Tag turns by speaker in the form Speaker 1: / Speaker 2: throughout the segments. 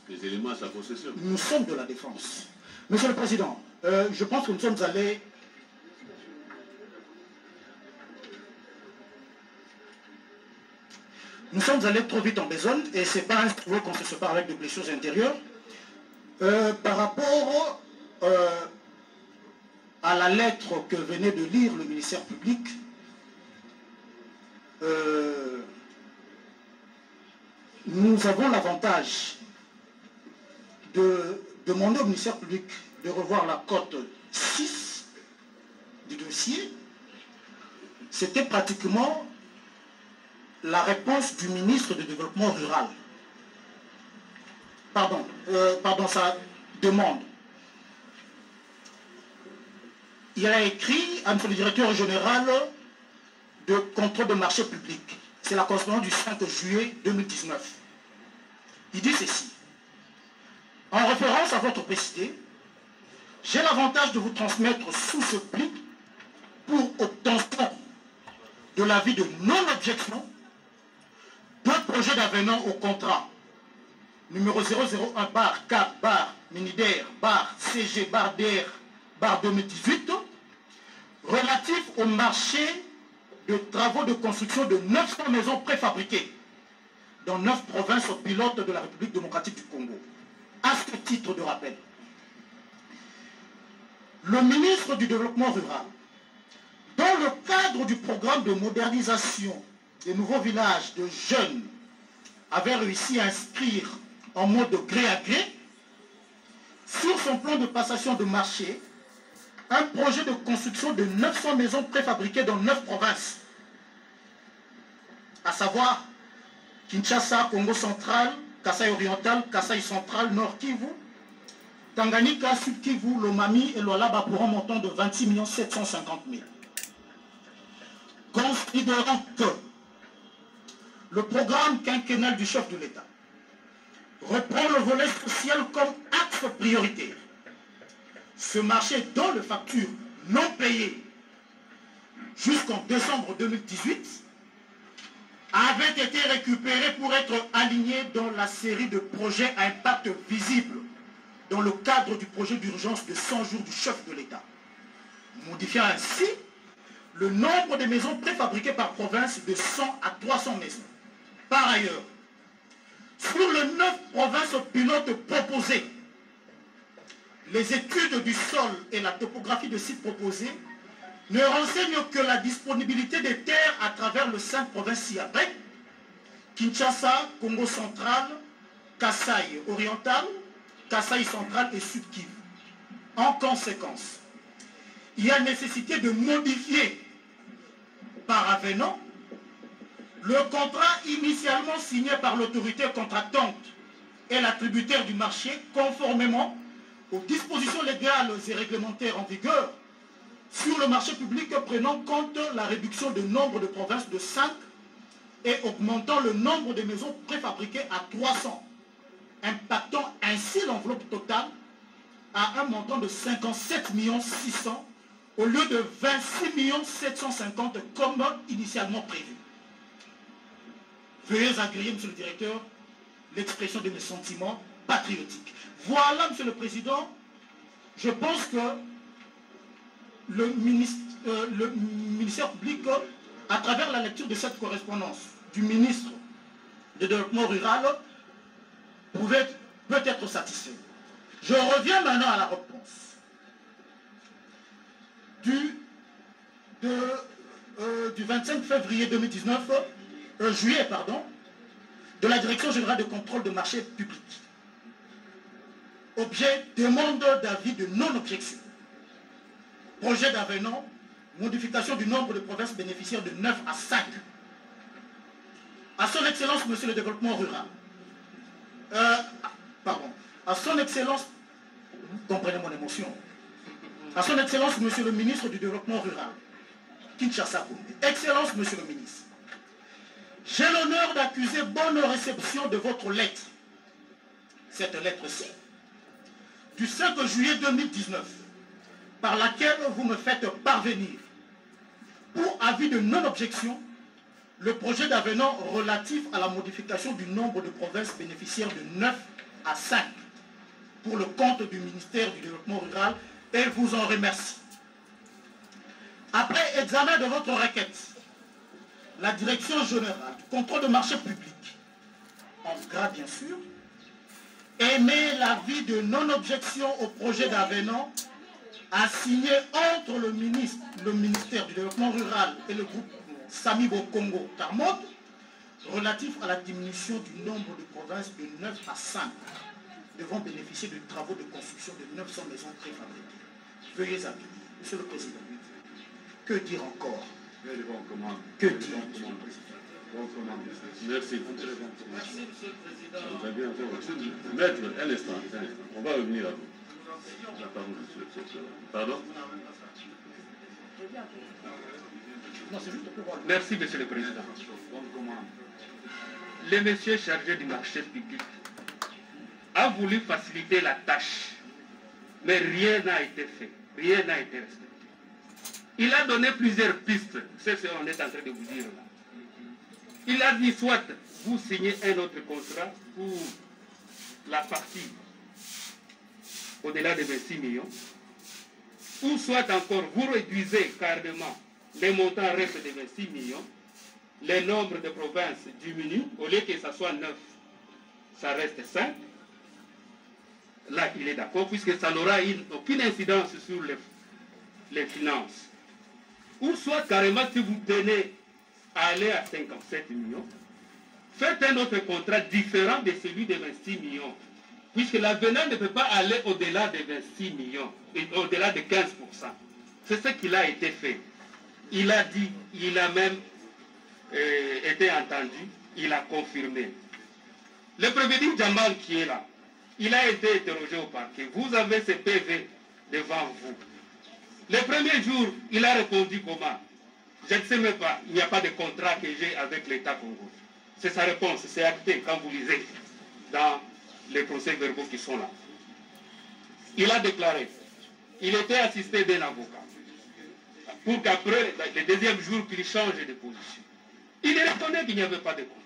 Speaker 1: Les éléments à sa possession.
Speaker 2: Nous sommes de la défense. Monsieur le Président, je pense que nous sommes allés... Nous sommes allés trop vite en besogne et ce n'est pas un trouvé qu'on se sépare avec de blessures intérieures. Par rapport à la lettre que venait de lire le ministère public, nous avons l'avantage de demander au ministère public de revoir la cote 6 du dossier. C'était pratiquement la réponse du ministre du Développement rural. Pardon, sa demande. Il a écrit à notre directeur général de contrôle de marché public. C'est la correspondance du 5 juillet 2019. Il dit ceci. En référence à votre précité, j'ai l'avantage de vous transmettre sous ce pli pour obtention de l'avis de non-objection deux projets d'avenant au contrat numéro 001-4-Minider-CG-DR-2018 relatif au marché de travaux de construction de 900 maisons préfabriquées dans 9 provinces pilotes de la République démocratique du Congo. À ce titre de rappel, le ministre du Développement rural, dans le cadre du programme de modernisation des nouveaux villages de jeunes, avait réussi à inscrire en mode gré à gré sur son plan de passation de marché un projet de construction de 900 maisons préfabriquées dans 9 provinces, à savoir Kinshasa, Congo central, Kasai oriental, Kasai central, Nord Kivu, Tanganyika, Sud Kivu, Lomami et Lualaba pour un montant de 26 750 000. Considérant que le programme quinquennal du chef de l'État reprend le volet social comme axe prioritaire, ce marché dont les factures non payées jusqu'en décembre 2018 avait été récupéré pour être aligné dans la série de projets à impact visible dans le cadre du projet d'urgence de 100 jours du chef de l'État, modifiant ainsi le nombre de maisons préfabriquées par province de 100 à 300 maisons. Par ailleurs, sur les 9 provinces pilotes proposées, les études du sol et la topographie de sites proposés ne renseignent que la disponibilité des terres à travers le 5 provinces ci-après, Kinshasa, Congo central, Kasai oriental, Kasai central et Sud Kivu. En conséquence, il y a nécessité de modifier par avenant le contrat initialement signé par l'autorité contractante et l'attributaire du marché conformément aux dispositions légales et réglementaires en vigueur sur le marché public prenant compte la réduction du nombre de provinces de 5 et augmentant le nombre de maisons préfabriquées à 300, impactant ainsi l'enveloppe totale à un montant de 57 600 au lieu de 26 750 comme initialement prévu. Veuillez agréer, Monsieur le Directeur, l'expression de mes sentiments patriotiques. Voilà, Monsieur le Président, je pense que le ministère public, à travers la lecture de cette correspondance du ministre du Développement rural, peut être satisfait. Je reviens maintenant à la réponse du 25 février 2019, juillet, pardon, de la Direction générale de contrôle de marché public. Objet, demande d'avis de non-objection. Projet d'avenant, modification du nombre de provinces bénéficiaires de 9 à 5. À son Excellence, Monsieur le Développement rural. À son Excellence, comprenez mon émotion. À son Excellence, Monsieur le Ministre du Développement rural. Kinshasa. Excellence, Monsieur le Ministre. J'ai l'honneur d'accuser bonne réception de votre lettre. Cette lettre-ci, du 5 juillet 2019, par laquelle vous me faites parvenir, pour avis de non-objection, le projet d'avenant relatif à la modification du nombre de provinces bénéficiaires de 9 à 5 pour le compte du ministère du Développement Rural et vous en remercie. Après examen de votre requête, la Direction Générale du Contrôle de Marché Public, en gras bien sûr, émet l'avis de non-objection au projet d'avenant a signé entre le ministère du Développement Rural et le groupe Samibo Congo Tarmod relatif à la diminution du nombre de provinces de 9 à 5 devant bénéficier de travaux de construction de 900 maisons préfabriquées. Veuillez appuyer. Monsieur le Président, que dire encore? Que dire?
Speaker 1: Merci. Merci, Monsieur le Président. Maître, un instant. On va revenir à vous. Pardon?
Speaker 3: Merci, Monsieur le Président. Le monsieur chargé du marché public a voulu faciliter la tâche, mais rien n'a été fait, rien n'a été respecté. Il a donné plusieurs pistes, c'est ce qu'on est en train de vous dire là. Il a dit soit vous signez un autre contrat pour la partie au-delà de 26 millions, ou soit encore vous réduisez carrément les montants restent de 26 millions, le nombre de provinces diminue, au lieu que ça soit 9, ça reste 5. Là, il est d'accord, puisque ça n'aura aucune incidence sur les finances. Ou soit carrément, si vous tenez à aller à 57 millions, faites un autre contrat différent de celui de 26 millions. Puisque l'avenant ne peut pas aller au-delà de 26 millions, au-delà de 15%. C'est ce qu'il a été fait. Il a dit, il a même été entendu, il a confirmé. Le prévenu Jamal qui est là, il a été interrogé au parquet. Vous avez ce PV devant vous. Le premier jour, il a répondu comment? Je ne sais même pas, il n'y a pas de contrat que j'ai avec l'État congolais. C'est sa réponse, c'est acté quand vous lisez dans les procès-verbaux qui sont là. Il a déclaré, il était assisté d'un avocat, pour qu'après, le deuxième jour, qu'il change de position. Il est reconnu qu'il n'y avait pas de contrat.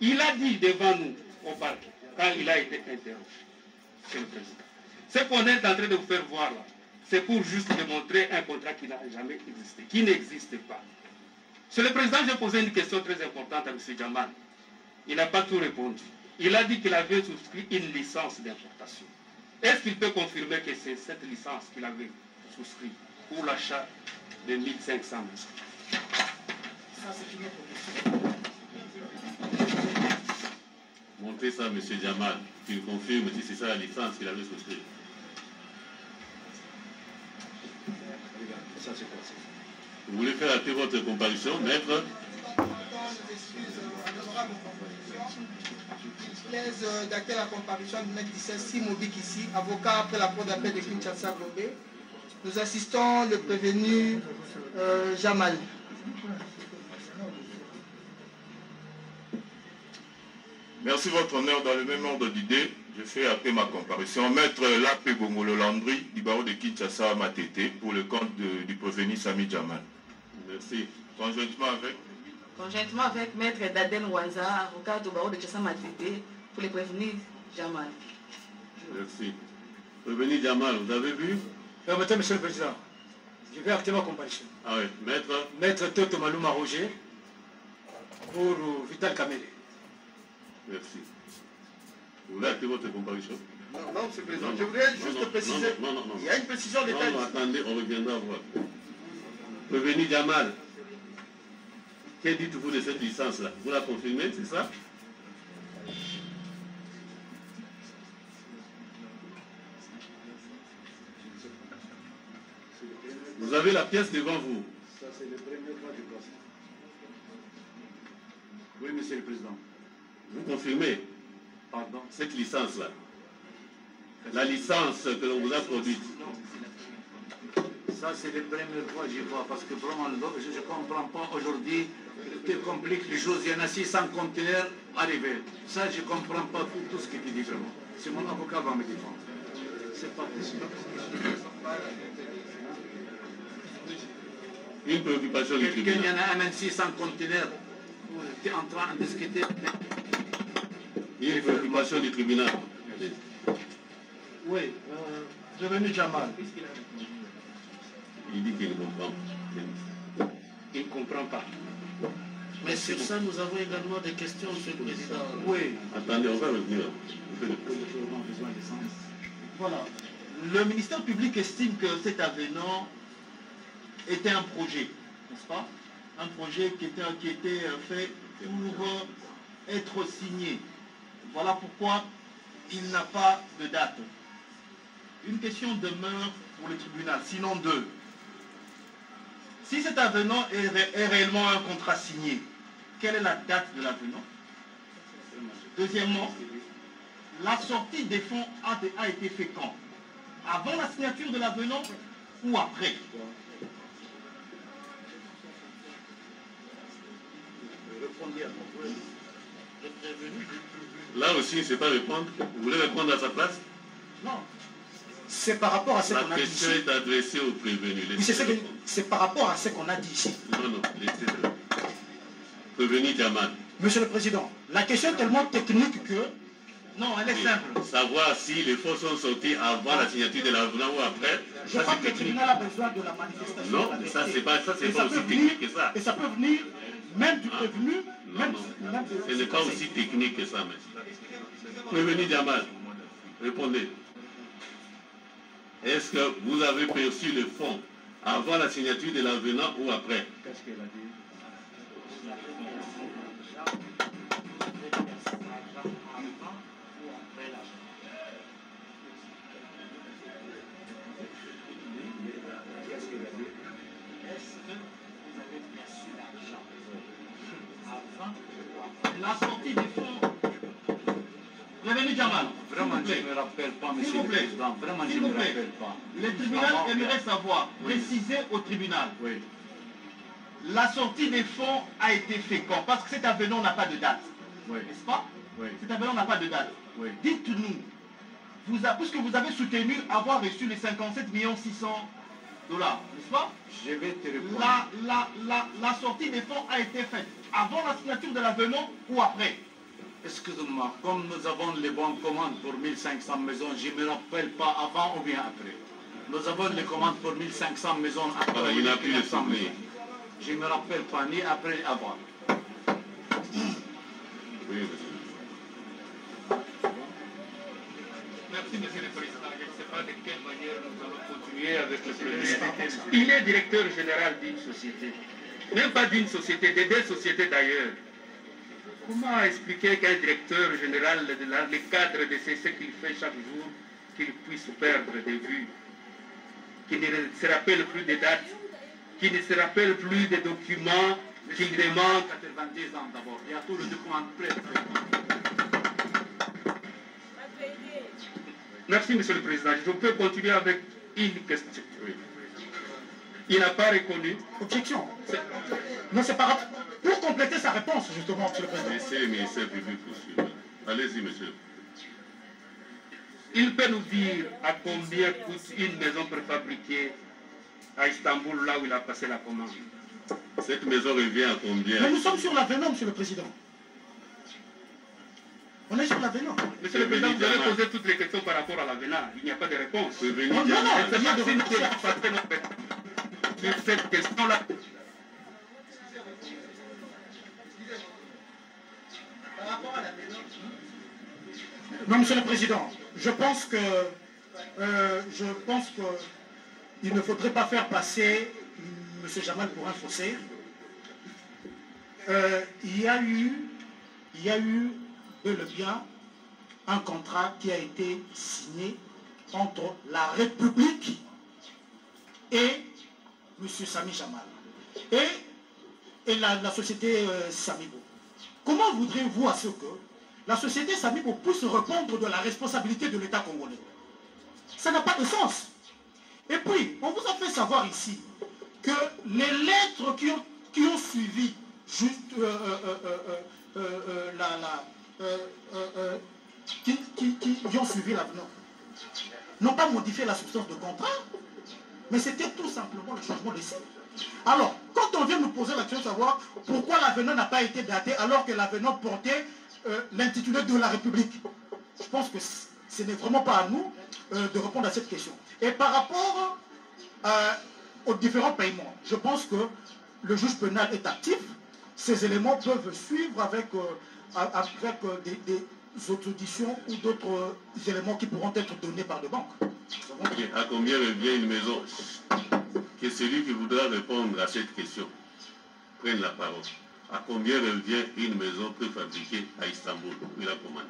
Speaker 3: Il a dit devant nous, au parquet, quand il a été interrogé, Monsieur le Président. Ce qu'on est en train de vous faire voir là, c'est pour juste démontrer un contrat qui n'a jamais existé, qui n'existe pas. Monsieur le Président, j'ai posé une question très importante à M. Jamal. Il n'a pas tout répondu. Il a dit qu'il avait souscrit une licence d'importation. Est-ce qu'il peut confirmer que c'est cette licence qu'il avait souscrit pour l'achat de 1500 maisons?
Speaker 2: Ça, c'est une autre question.
Speaker 1: Montrez ça à M. Jamal, qu'il confirme si c'est ça la licence qu'il avait souscrite. Vous voulez faire acter votre comparution, maître?
Speaker 4: Plaise d'acter la comparution du maître Simobic ici, avocat après la cour d'appel de Kinshasa Gobé. Nous assistons le prévenu Jamal.
Speaker 5: Merci votre honneur. Dans le même ordre d'idée, je fais après ma comparution. Maître Lapé Bongolo Landry, du barreau de Kinshasa Matete, pour le compte du prévenu Sami Jamal.
Speaker 1: Merci.
Speaker 6: Conjointement avec Maître Daden Wanza, avocat du barreau de Kinshasa Matete, pour le prévenu Jamal.
Speaker 1: Merci. Prévenu Jamal, vous avez vu?
Speaker 7: Permettez, Monsieur le Président, je vais acter ma comparution.
Speaker 1: Ah oui, maître?
Speaker 7: Maître Toto Malouma Roger, pour Vital Kamele.
Speaker 1: Merci. Vous voulez acter votre comparution?
Speaker 2: Non, Monsieur le Président, je voudrais juste préciser.
Speaker 1: Non.
Speaker 2: Il y a une précision d'état.
Speaker 1: Non, attendez, on reviendra voir. Prévenu Jamal, que dites-vous de cette licence-là? Vous la confirmez, c'est ça? Vous avez la pièce devant vous.
Speaker 7: Ça, c'est le premier point du procès. Oui, Monsieur le Président.
Speaker 1: Vous confirmez?
Speaker 7: Pardon?
Speaker 1: Cette licence-là. La licence que l'on vous a produite.
Speaker 7: Ça, c'est la première fois que j'y vois, parce que vraiment, je ne comprends pas aujourd'hui qui complique les choses. Il y en a 600 conteneurs arrivés. Ça, je ne comprends pas tout ce qu'il dit vraiment. Si mon avocat va me défendre. C'est pas possible.
Speaker 1: Une préoccupation du
Speaker 7: Quelqu'un, il y
Speaker 1: tribunal.
Speaker 7: en a même 600 conteneurs. On est en train de discuter.
Speaker 1: Il y a une préoccupation du tribunal.
Speaker 2: Oui, prévenu Jamal.
Speaker 1: Il dit qu'il ne comprend pas.
Speaker 3: Il ne comprend pas.
Speaker 8: Mais sur ça, nous avons également des questions, Monsieur le Président.
Speaker 2: Oui.
Speaker 1: Attendez, on va revenir.
Speaker 9: Voilà. Le ministère public estime que cet avenant était un projet, n'est-ce pas? Un projet qui était fait pour être signé. Voilà pourquoi il n'a pas de date. Une question demeure pour le tribunal, sinon deux. Si cet avenant est réellement un contrat signé, quelle est la date de l'avenant? Deuxièmement, la sortie des fonds a été faite quand? Avant la signature de l'avenant ou après?
Speaker 1: Là aussi, il ne sait pas répondre. Vous voulez répondre à sa place?
Speaker 2: Non. C'est par rapport à ce qu'on a dit
Speaker 1: La question
Speaker 2: ici.
Speaker 1: est adressée au prévenu.
Speaker 2: Oui, c'est par rapport à ce qu'on a dit ici.
Speaker 1: Non, laissez-le. Prévenu Jamal.
Speaker 2: Monsieur le Président, la question est tellement technique que...
Speaker 9: Non, elle est simple.
Speaker 1: Savoir si les fonds sont sortis avant la signature de l'avenant ou après,
Speaker 2: Je
Speaker 1: ça
Speaker 2: crois
Speaker 1: c'est
Speaker 2: que le
Speaker 1: technique.
Speaker 2: tribunal a besoin de la manifestation.
Speaker 1: Non,
Speaker 2: de la vérité.
Speaker 1: ça c'est pas
Speaker 2: Et ça
Speaker 1: aussi
Speaker 2: peut
Speaker 1: technique
Speaker 2: venir-
Speaker 1: que ça.
Speaker 2: Et ça peut venir même du prévenu, même
Speaker 1: Non.
Speaker 2: de-
Speaker 1: Ce n'est pas aussi technique que ça, mais. Prévenu Jamal, répondez. Est-ce que vous avez perçu le fonds avant la signature de l'avenant ou après?
Speaker 3: Qu'est-ce qu'elle a dit?
Speaker 9: La sortie des fonds. Prévenu Jamal.
Speaker 7: Vraiment,
Speaker 9: s'il vous
Speaker 7: je
Speaker 9: plaît.
Speaker 7: ne me rappelle pas,
Speaker 9: S'il
Speaker 7: Monsieur
Speaker 9: vous
Speaker 7: le
Speaker 9: plaît.
Speaker 7: Président. Vraiment, je
Speaker 9: S'il
Speaker 7: ne
Speaker 9: vous
Speaker 7: me
Speaker 9: plaît.
Speaker 7: rappelle pas.
Speaker 9: Le tribunal aimerait savoir, préciser au tribunal,
Speaker 7: Oui.
Speaker 9: la sortie des fonds a été faite quand? Parce que cet avenant n'a pas de date,
Speaker 7: Oui.
Speaker 9: n'est-ce pas?
Speaker 7: Oui.
Speaker 9: Cet avenant n'a pas de date.
Speaker 7: Oui.
Speaker 9: Dites-nous, puisque vous avez soutenu avoir reçu les 57 600 $, n'est-ce pas?
Speaker 7: Je vais te répondre.
Speaker 9: La sortie des fonds a été faite avant la signature de l'avenant ou après?
Speaker 7: Excusez-moi, comme nous avons les bonnes commandes pour 1500 maisons, je ne me rappelle pas avant ou bien après. Nous avons les commandes pour 1500 maisons après.
Speaker 1: Voilà, il n'a plus le
Speaker 7: 1500
Speaker 1: souvenir.
Speaker 7: maisons. Je ne me rappelle pas ni après ni avant.
Speaker 1: Oui, monsieur.
Speaker 3: Merci, Monsieur le Président. Je ne sais pas de quelle manière nous allons continuer avec le président. Il est directeur général d'une société. Même pas d'une société, de deux sociétés d'ailleurs. Comment expliquer qu'un directeur général, le cadre de ce qu'il fait chaque jour, qu'il puisse perdre de vue, qu'il ne se rappelle plus des dates, qu'il ne se rappelle plus des documents, qu'il demande
Speaker 7: 90 ans d'abord. Il y a tout le document prêt.
Speaker 3: Merci, Monsieur le Président. Je peux continuer avec une question. Il n'a pas reconnu.
Speaker 2: Objection. Non, c'est pas grave. Pour compléter sa réponse, justement, Monsieur le Président.
Speaker 1: Laissez le ministère public poursuivre. Allez-y, monsieur.
Speaker 3: Il peut nous dire à combien coûte une maison préfabriquée à Istanbul, là où il a passé la commande?
Speaker 1: Cette maison revient à combien?
Speaker 2: Mais nous sommes sur l'avenant, Monsieur le Président. On est sur l'avenant.
Speaker 3: Monsieur le Président, vous avez posé toutes les questions par rapport à l'avenant. Il n'y a pas de réponse.
Speaker 1: Prévenu
Speaker 2: Non, non,
Speaker 1: Jamal.
Speaker 3: Je ne sais
Speaker 2: il y a
Speaker 3: pas
Speaker 2: de
Speaker 3: si nous
Speaker 2: réponse.
Speaker 3: devons passer notre réponse sur cette question-là.
Speaker 2: Non, Monsieur le Président, je pense que il ne faudrait pas faire passer M. Jamal pour un faussaire. Il y a eu bel et bien un contrat qui a été signé entre la République et M. Sami Jamal et la société Samibo. Comment voudrez-vous à ce que la société Samibo puisse répondre de la responsabilité de l'État congolais? Ça n'a pas de sens. Et puis, on vous a fait savoir ici que les lettres qui ont suivi juste qui ont suivi l'avenant n'ont pas modifié la substance de contrat, mais c'était tout simplement le changement de signe. Alors, quand on vient nous poser la question de savoir pourquoi l'avenant n'a pas été daté alors que l'avenant portait l'intitulé de la République. Je pense que ce n'est vraiment pas à nous de répondre à cette question. Et par rapport aux différents paiements, je pense que le juge pénal est actif. Ces éléments peuvent suivre avec des auditions ou d'autres éléments qui pourront être donnés par des banques.
Speaker 1: À combien revient une maison? Que celui qui voudra répondre à cette question prenne la parole. À combien revient une maison préfabriquée à Istanbul? Il a commandé.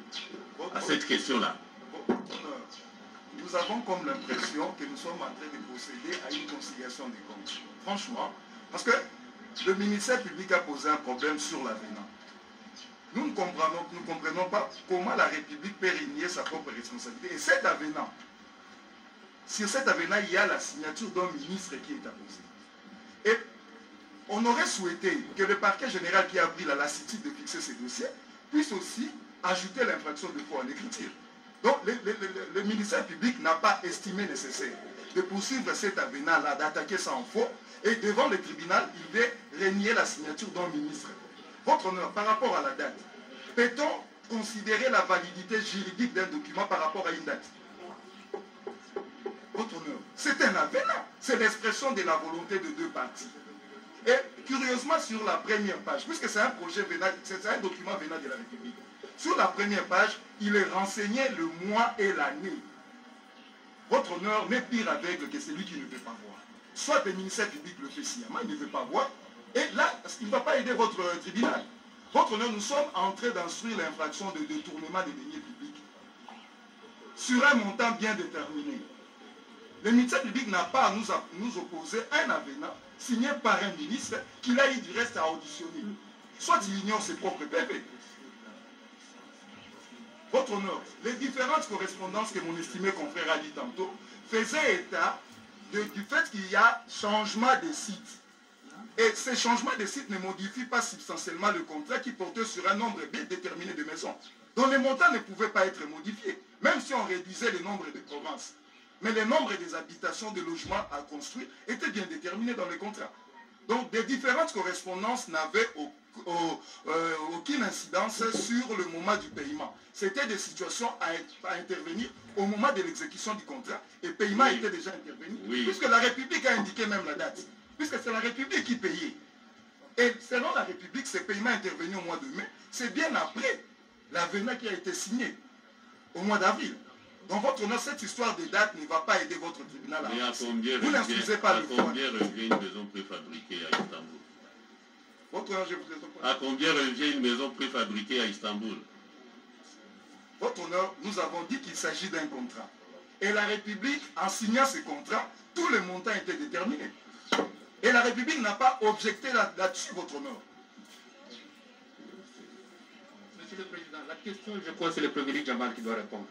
Speaker 1: À cette question-là.
Speaker 10: Nous avons comme l'impression que nous sommes en train de procéder à une conciliation des comptes. Franchement, parce que le ministère public a posé un problème sur l'avenant. Nous ne comprenons pas comment la République peut régner sa propre responsabilité. Et cet avenant, sur cet avenant, il y a la signature d'un ministre qui est apposée. Et on aurait souhaité que le parquet général qui a pris la lassitude de fixer ces dossiers puisse aussi ajouter l'infraction de faux en écriture. Donc le ministère public n'a pas estimé nécessaire de poursuivre cet avenant-là, d'attaquer ça en faux, et devant le tribunal, il veut régner la signature d'un ministre. Votre honneur, par rapport à la date, peut-on considérer la validité juridique d'un document par rapport à une date? Votre honneur, c'est un avenant, c'est l'expression de la volonté de deux parties. Et curieusement, sur la première page, puisque c'est un projet venant, c'est un document venant de la République, sur la première page, il est renseigné le mois et l'année. Votre honneur n'est pire aveugle que celui qui ne veut pas voir. Soit le ministère public le fait sciemment, il ne veut pas voir, et là, il ne va pas aider votre tribunal. Votre honneur, nous sommes en train d'instruire l'infraction de détournement des deniers publics sur un montant bien déterminé. Le ministère public n'a pas à nous opposer un avenant signé par un ministre qu'il a eu du reste à auditionner. Soit il ignore ses propres PV. Votre honneur, les différentes correspondances que mon estimé confrère a dit tantôt faisaient état du fait qu'il y a changement de site. Et ces changements de site ne modifient pas substantiellement le contrat qui portait sur un nombre bien déterminé de maisons, dont les montants ne pouvaient pas être modifiés, même si on réduisait le nombre de provinces. Mais le nombre des habitations, de logements à construire était bien déterminé dans le contrat. Donc des différentes correspondances n'avaient aucune incidence sur le moment du paiement. C'était des situations à intervenir au moment de l'exécution du contrat. Et le paiement était déjà intervenu, puisque la République a indiqué même la date. Puisque c'est la République qui payait. Et selon la République, ce paiement intervenu au mois de mai, c'est bien après l'avenant qui a été signé, au mois d'avril. Donc votre honneur, cette histoire de date ne va pas aider votre tribunal à avancer. Vous n'instruisez pas le fond.
Speaker 1: À combien revient une maison préfabriquée à Istanbul?
Speaker 10: Votre honneur, je vous ai...
Speaker 1: À combien revient une maison préfabriquée à Istanbul?
Speaker 10: Votre honneur, nous avons dit qu'il s'agit d'un contrat. Et la République, en signant ce contrat, tous les montants étaient déterminés. Et la République n'a pas objecté là-dessus, votre honneur.
Speaker 3: Monsieur le Président, la question, je crois que c'est le Premier Jamal qui doit répondre.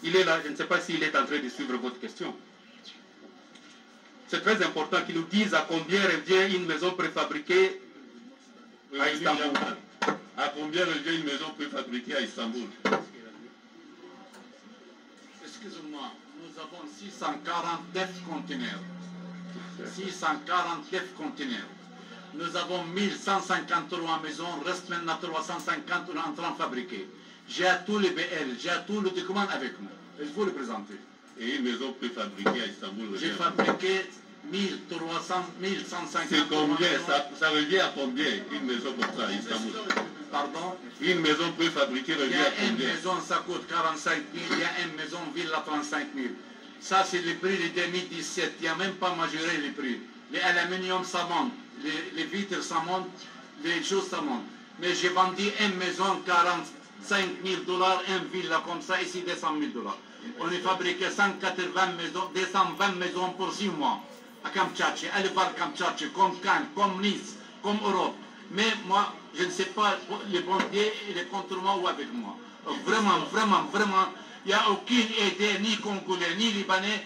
Speaker 3: Il est là, je ne sais pas s'il est en train de suivre votre question. C'est très important qu'il nous dise à combien revient une maison préfabriquée à Istanbul.
Speaker 1: À combien revient une maison préfabriquée à Istanbul?
Speaker 7: Excusez-moi, nous avons 649 conteneurs. 649 conteneurs. Nous avons 1153 maisons, reste maintenant 350 en train de fabriquer. J'ai tous les BL, j'ai tous les documents avec moi. Il faut le présenter.
Speaker 1: Et une maison préfabriquée à Istanbul?
Speaker 7: J'ai fabriqué 1300, 1150.
Speaker 1: C'est combien? Ça revient à combien une maison comme ça à Istanbul?
Speaker 7: Pardon?
Speaker 1: Une maison préfabriquée revient à combien?
Speaker 7: Il y a une maison, ça coûte 45 000, il y a une maison villa 35 000. Ça, c'est le prix de 2017. Il n'y a même pas majoré les prix. Les aluminium, ça monte. Les vitres, ça monte. Les choses, ça monte. Mais j'ai vendu une maison 45 000 $, une villa comme ça, ici 200 000 $. On a fabriqué 180 maisons, 220 maisons pour 6 mois. À Kamtchatka, à l'Ivar Kamtchatka, comme Cannes, comme Nice, comme Europe. Mais moi, je ne sais pas les banquiers et les contre moi ou avec moi. Vraiment, vraiment, vraiment. Il n'y a aucune idée, ni congolais, ni libanais,